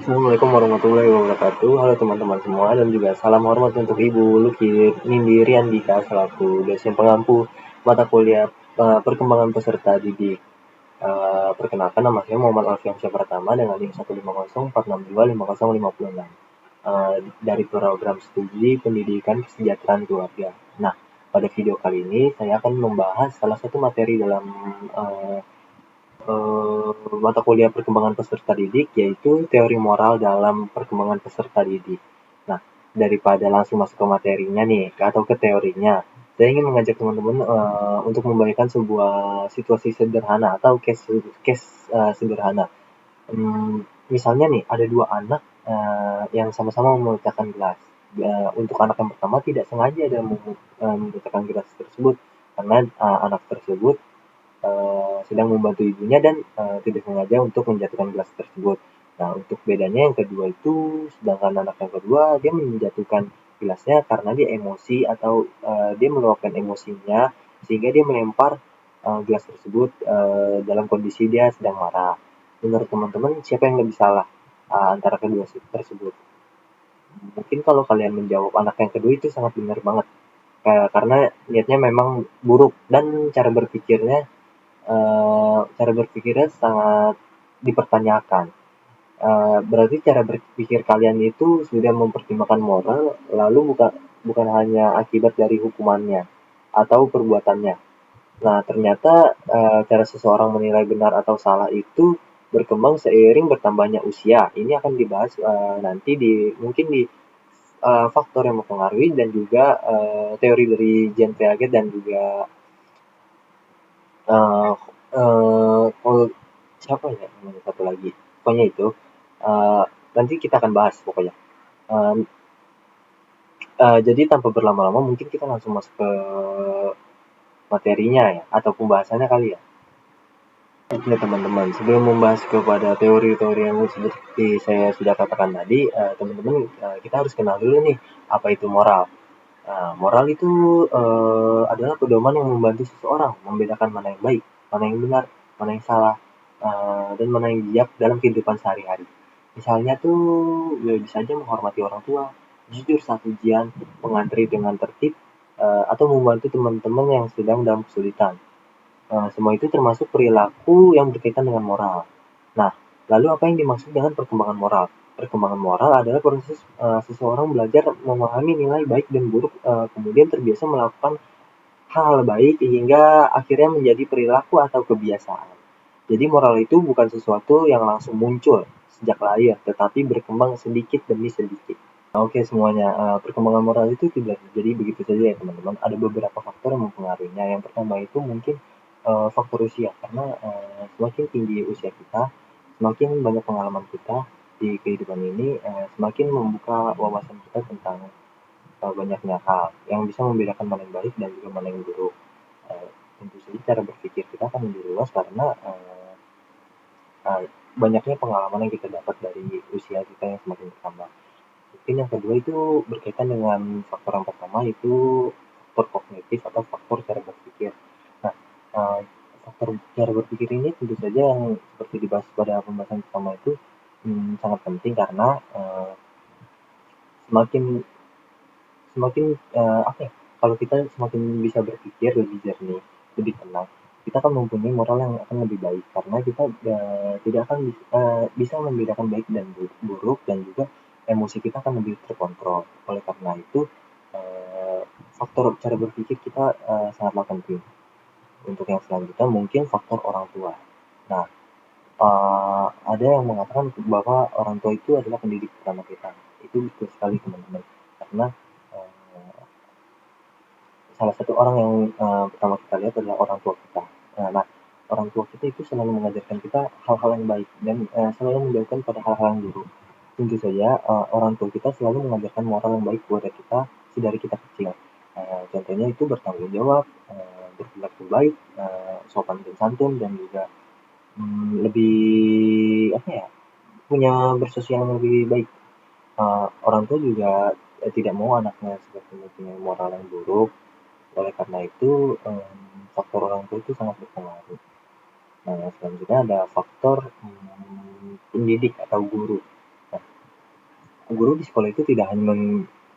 Assalamualaikum warahmatullahi wabarakatuh. Halo teman-teman semua dan juga salam hormat untuk Ibu Luki Nindi Riandika selaku dosen pengampu mata kuliah perkembangan peserta didik. Perkenalkan nama saya Muhammad Alfiansyah Pratama dengan NIM 15046250506 dari program studi pendidikan kesejahteraan keluarga. Nah, pada video kali ini saya akan membahas salah satu materi dalam uh, mata kuliah perkembangan peserta didik, yaitu teori moral dalam perkembangan peserta didik. Nah, daripada langsung masuk ke materinya nih, atau ke teorinya, saya ingin mengajak teman-teman untuk membayangkan sebuah situasi sederhana atau case sederhana. Misalnya nih, ada dua anak yang sama-sama memecahkan gelas. Untuk anak yang pertama tidak sengaja dalam memecahkan gelas tersebut, karena anak tersebut sedang membantu ibunya dan tidak sengaja untuk menjatuhkan gelas tersebut. Nah, untuk bedanya yang kedua itu, sedangkan anak yang kedua dia menjatuhkan gelasnya karena dia emosi atau dia meluapkan emosinya sehingga dia melempar gelas tersebut dalam kondisi dia sedang marah. Menurut teman-teman siapa yang lebih salah antara kedua tersebut? Mungkin kalau kalian menjawab anak yang kedua itu sangat benar banget. Karena niatnya memang buruk dan cara berpikirnya sangat dipertanyakan. Berarti cara berpikir kalian itu sudah mempertimbangkan moral, lalu bukan bukan hanya akibat dari hukumannya atau perbuatannya. Nah, ternyata cara seseorang menilai benar atau salah itu berkembang seiring bertambahnya usia. Ini akan dibahas nanti mungkin di faktor yang mempengaruhi dan juga teori dari Jean Piaget dan juga eh kalau siapa ya namanya satu lagi, pokoknya itu eh, nanti kita akan bahas pokoknya. Eh, jadi tanpa berlama-lama mungkin kita langsung masuk ke materinya ya atau pembahasannya kali ya. Oke teman-teman, sebelum membahas kepada teori-teori yang seperti saya sudah katakan tadi, teman-teman kita harus kenal dulu nih apa itu moral. Moral itu adalah pedoman yang membantu seseorang membedakan mana yang baik, mana yang benar, mana yang salah, dan mana yang bijak dalam kehidupan sehari-hari. Misalnya tuh bisa aja menghormati orang tua, jujur saat ujian, mengantri dengan tertib, atau membantu teman-teman yang sedang dalam kesulitan. Semua itu termasuk perilaku yang berkaitan dengan moral. Nah, lalu apa yang dimaksud dengan perkembangan moral? Perkembangan moral adalah proses seseorang belajar memahami nilai baik dan buruk, kemudian terbiasa melakukan hal baik hingga akhirnya menjadi perilaku atau kebiasaan. Jadi moral itu bukan sesuatu yang langsung muncul sejak lahir, tetapi berkembang sedikit demi sedikit. Oke semuanya, perkembangan moral itu tidak jadi begitu saja ya teman-teman. Ada beberapa faktor yang mempengaruhinya. Yang pertama itu mungkin faktor usia, karena semakin tinggi usia kita, semakin banyak pengalaman kita di kehidupan ini, semakin membuka wawasan kita tentang banyaknya hal yang bisa membedakan mana yang baik dan juga mana yang buruk. Tentu saja cara berpikir kita akan lebih luas karena banyaknya pengalaman yang kita dapat dari usia kita yang semakin bertambah. Mungkin yang kedua itu berkaitan dengan faktor yang pertama itu faktor kognitif atau faktor cara berpikir. Nah, eh, faktor cara berpikir ini tentu saja yang seperti dibahas pada pembahasan pertama itu sangat penting karena semakin semakin apa ya? Kalau kita semakin bisa berpikir lebih jernih, lebih tenang, kita akan mempunyai moral yang akan lebih baik karena kita tidak akan bisa membedakan baik dan buruk dan juga emosi kita akan lebih terkontrol. Oleh karena itu, eh, faktor cara berpikir kita sangatlah penting. Untuk yang selanjutnya mungkin faktor orang tua. Nah, ada yang mengatakan bahwa orang tua itu adalah pendidik pertama kita. Itu betul sekali teman-teman. Karena eh, salah satu orang yang pertama kita lihat adalah orang tua kita. Nah, orang tua kita itu selalu mengajarkan kita hal-hal yang baik dan selalu menjauhkan pada hal-hal yang buruk. Tentu saja orang tua kita selalu mengajarkan moral yang baik kepada kita sedari kita kecil. Contohnya itu bertanggung jawab, berperilaku baik, sopan dan santun dan juga lebih apa ya, punya bersosial yang lebih baik. Orang tua juga tidak mau anaknya seperti mempunyai moral yang buruk. Oleh karena itu, faktor orang tua itu sangat berpengaruh. Nah, selanjutnya ada faktor pendidik atau guru. guru di sekolah itu tidak hanya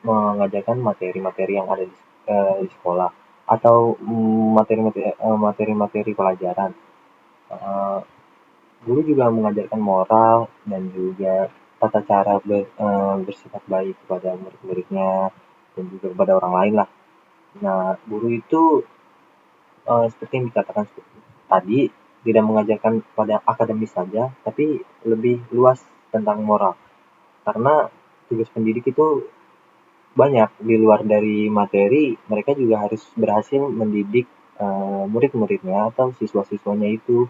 mengajarkan materi-materi yang ada di sekolah atau materi-materi pelajaran. Eh, Guru juga mengajarkan moral dan juga tata cara bersifat baik kepada murid-muridnya dan juga kepada orang lain lah. Nah, guru itu seperti yang dikatakan tadi tidak mengajarkan pada akademis saja, tapi lebih luas tentang moral. Karena tugas pendidik itu banyak di luar dari materi, mereka juga harus berhasil mendidik murid-muridnya atau siswa-siswanya itu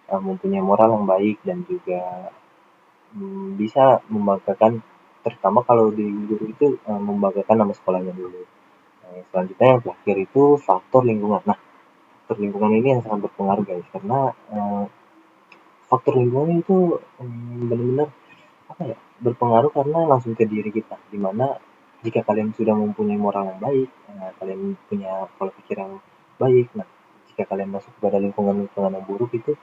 mempunyai moral yang baik dan juga bisa membanggakan, terutama kalau di guru itu membanggakan nama sekolahnya dulu. Selanjutnya yang terakhir itu faktor lingkungan. Nah, faktor lingkungan ini yang sangat berpengaruh guys, karena faktor lingkungan itu benar-benar apa ya, berpengaruh karena langsung ke diri kita, dimana jika kalian sudah mempunyai moral yang baik, kalian punya pola pikir yang baik, nah jika kalian masuk kepada lingkungan-lingkungan yang buruk itu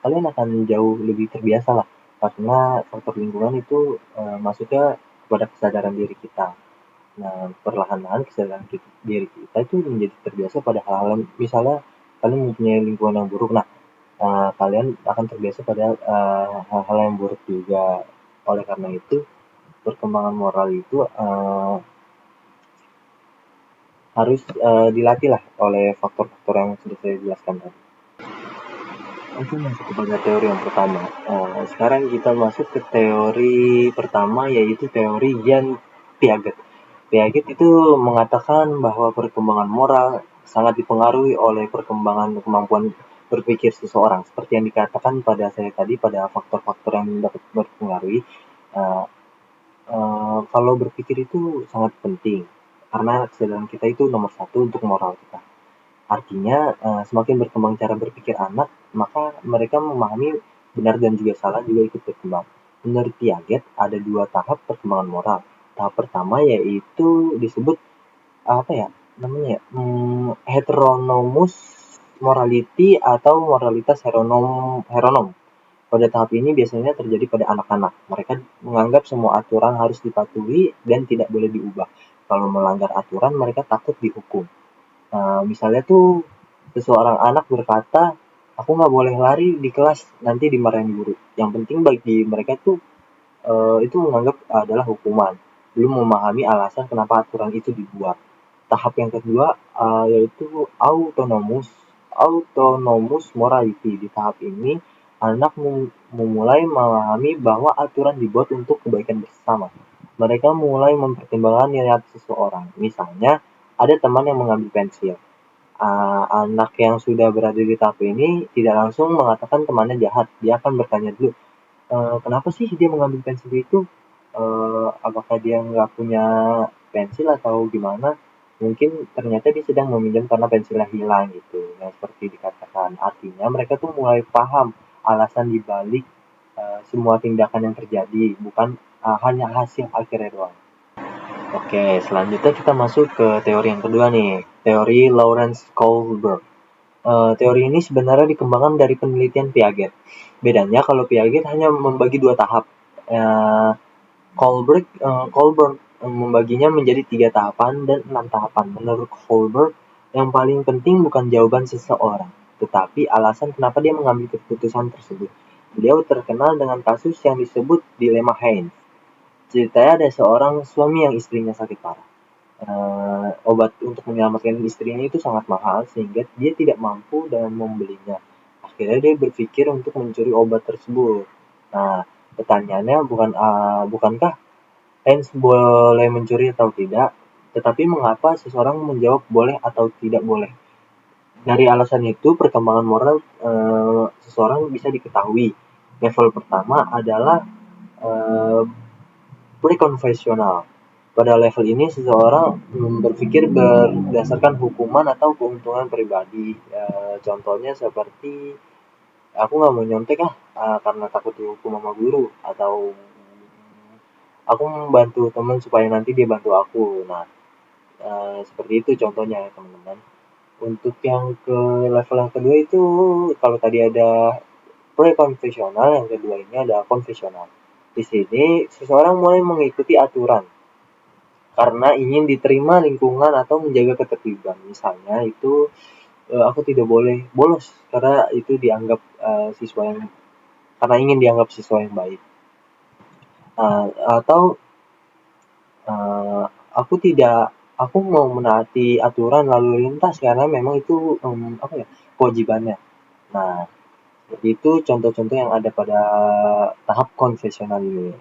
kalian akan jauh lebih terbiasa lah, karena faktor lingkungan itu masuknya kepada kesadaran diri kita. Nah, perlahan-lahan kesadaran diri kita itu menjadi terbiasa pada hal-hal, misalnya kalian mempunyai lingkungan yang buruk, nah kalian akan terbiasa pada hal-hal yang buruk juga. Oleh karena itu, perkembangan moral itu harus dilatih lah oleh faktor-faktor yang sudah saya jelaskan tadi. Oke, masuk kepada teori yang pertama. Sekarang kita masuk ke teori pertama, yaitu teori Jean Piaget. Piaget itu mengatakan bahwa perkembangan moral sangat dipengaruhi oleh perkembangan kemampuan berpikir seseorang. Seperti yang dikatakan pada saya tadi, pada faktor-faktor yang dapat berpengaruhi. Uh, kalau berpikir itu sangat penting, karena kesadaran kita itu nomor satu untuk moral kita. Artinya, semakin berkembang cara berpikir anak, maka mereka memahami benar dan juga salah juga ikut berkembang. Menurut Piaget, ada dua tahap perkembangan moral. Tahap pertama yaitu disebut apa ya namanya ya, heteronomous morality atau moralitas heteronom. Pada tahap ini biasanya terjadi pada anak-anak. Mereka menganggap semua aturan harus dipatuhi dan tidak boleh diubah. Kalau melanggar aturan, mereka takut dihukum. Misalnya tuh seseorang anak berkata, aku nggak boleh lari di kelas, nanti dimarahin guru. Yang penting bagi mereka tuh itu menganggap adalah hukuman. Belum memahami alasan kenapa aturan itu dibuat. Tahap yang kedua yaitu autonomous autonomous morality. Di tahap ini, anak memulai memahami bahwa aturan dibuat untuk kebaikan bersama. Mereka mulai mempertimbangkan niat seseorang. Misalnya, ada teman yang mengambil pensil. Anak yang sudah berada di tahap ini tidak langsung mengatakan temannya jahat. Dia akan bertanya dulu, kenapa sih dia mengambil pensil itu? Apakah dia nggak punya pensil atau gimana? Mungkin ternyata dia sedang meminjam karena pensilnya hilang gitu. Nah, seperti dikatakan, artinya mereka tuh mulai paham alasan dibalik semua tindakan yang terjadi, bukan hanya hasil akhirnya doang. Oke, selanjutnya kita masuk ke teori yang kedua nih, teori Lawrence Kohlberg. Teori ini sebenarnya dikembangkan dari penelitian Piaget. Bedanya kalau Piaget hanya membagi dua tahap. Kohlberg membaginya menjadi 3 tahapan dan 6 tahapan. Menurut Kohlberg, yang paling penting bukan jawaban seseorang, tetapi alasan kenapa dia mengambil keputusan tersebut. Beliau terkenal dengan kasus yang disebut dilema Heinz. Ceritanya ada seorang suami yang istrinya sakit parah. Obat untuk menyelamatkan istrinya itu sangat mahal sehingga dia tidak mampu dan membelinya. Akhirnya dia berpikir untuk mencuri obat tersebut. Nah, pertanyaannya bukankah Heinz boleh mencuri atau tidak, tetapi mengapa seseorang menjawab boleh atau tidak boleh? Dari alasan itu, perkembangan moral seseorang bisa diketahui. Level pertama adalah eh, pre-konfesional. Pada level ini, seseorang berpikir berdasarkan hukuman atau keuntungan pribadi. Contohnya seperti, aku nggak mau nyontek karena takut dihukum sama guru, atau aku membantu teman supaya nanti dia bantu aku. Nah, seperti itu contohnya ya teman-teman. Untuk yang ke level yang kedua itu, kalau tadi ada pre-konfesional, yang kedua ini ada konfesional. Di sini seseorang mulai mengikuti aturan karena ingin diterima lingkungan atau menjaga ketertiban. Misalnya itu aku tidak boleh bolos karena itu dianggap siswa yang karena ingin dianggap siswa yang baik. Atau aku tidak aku mau menaati aturan lalu lintas karena memang itu apa ya kewajibannya. Nah, itu contoh-contoh yang ada pada tahap konvensional ini.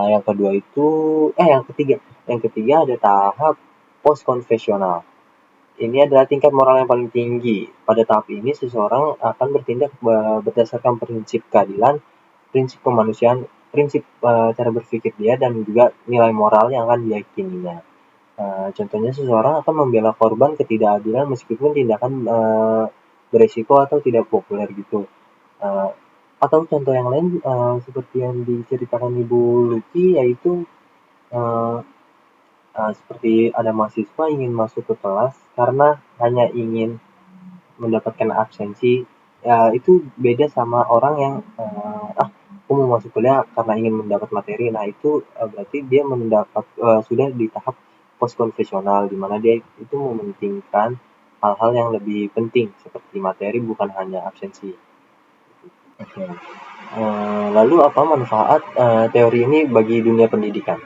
Yang kedua itu, yang ketiga ada tahap post konvensional. Ini adalah tingkat moral yang paling tinggi. Pada tahap ini, seseorang akan bertindak berdasarkan prinsip keadilan, prinsip kemanusiaan, prinsip cara berpikir dia, dan juga nilai moral yang akan diyakininya. Contohnya seseorang akan membela korban ketidakadilan meskipun tindakan beresiko atau tidak populer gitu. Uh, atau contoh yang lain seperti yang diceritakan Ibu Lucy yaitu uh, seperti ada mahasiswa ingin masuk ke kelas karena hanya ingin mendapatkan absensi, ya itu beda sama orang yang aku mau masuk kuliah karena ingin mendapat materi. Nah itu berarti dia sudah di tahap post konvensional di mana dia itu mementingkan hal-hal yang lebih penting seperti materi bukan hanya absensi. Oke. Lalu apa manfaat teori ini bagi dunia pendidikan?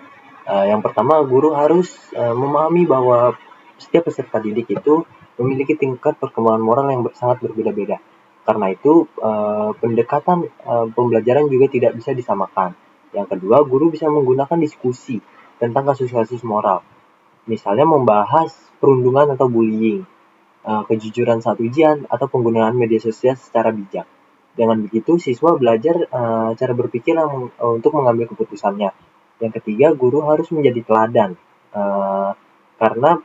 Yang pertama, guru harus memahami bahwa setiap peserta didik itu memiliki tingkat perkembangan moral yang sangat berbeda-beda. Karena itu, pendekatan pembelajaran juga tidak bisa disamakan. Yang kedua, guru bisa menggunakan diskusi tentang kasus-kasus moral. Misalnya membahas perundungan atau bullying, kejujuran saat ujian, atau penggunaan media sosial secara bijak. Dengan begitu, siswa belajar cara berpikir untuk mengambil keputusannya. Yang ketiga, guru harus menjadi teladan. Karena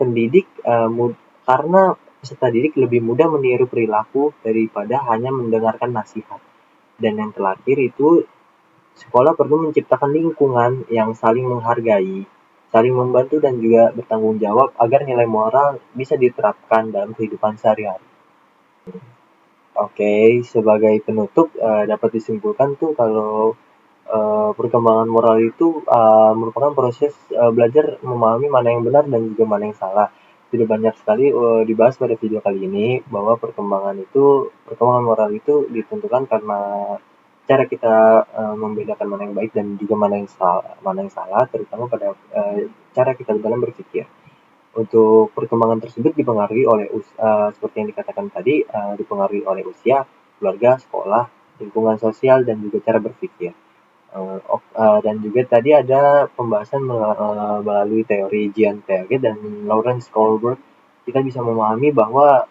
karena peserta didik lebih mudah meniru perilaku daripada hanya mendengarkan nasihat. Dan yang terakhir itu, sekolah perlu menciptakan lingkungan yang saling menghargai, saling membantu dan juga bertanggung jawab agar nilai moral bisa diterapkan dalam kehidupan sehari-hari. Oke, sebagai penutup dapat disimpulkan tuh kalau perkembangan moral itu merupakan proses belajar memahami mana yang benar dan juga mana yang salah. Sudah banyak sekali dibahas pada video kali ini bahwa perkembangan moral itu ditentukan karena cara kita membedakan mana yang baik dan juga mana yang salah, terutama pada cara kita dalam berpikir. Untuk perkembangan tersebut dipengaruhi oleh seperti yang dikatakan tadi, dipengaruhi oleh usia, keluarga, sekolah, lingkungan sosial, dan juga cara berpikir. Dan juga tadi ada pembahasan melalui teori Jean Piaget dan Lawrence Kohlberg. Kita bisa memahami bahwa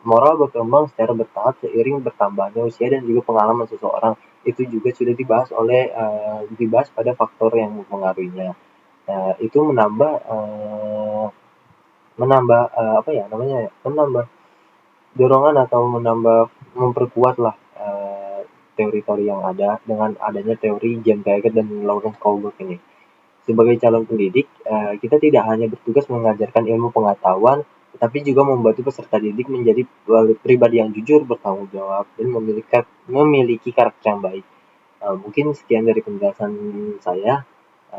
moral berkembang secara bertahap seiring bertambahnya usia dan juga pengalaman seseorang. Itu juga sudah dibahas pada faktor yang mempengaruhinya. Itu menambah apa ya namanya ya, menambah dorongan atau memperkuat lah teori-teori yang ada dengan adanya teori Jean Piaget dan Lawrence Kohlberg ini. Sebagai calon pendidik, kita tidak hanya bertugas mengajarkan ilmu pengetahuan, tetapi juga membantu peserta didik menjadi pribadi yang jujur, bertanggung jawab, dan memiliki karakter yang baik. Mungkin sekian dari penjelasan saya.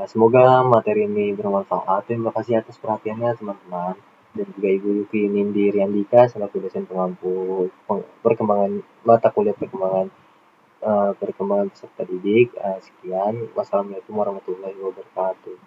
Semoga materi ini bermanfaat. Terima kasih atas perhatiannya teman-teman. Dan juga Ibu Yuki Nindi Riandika selaku dosen pengampu perkembangan mata kuliah perkembangan peserta didik. Sekian. Wassalamualaikum warahmatullahi wabarakatuh.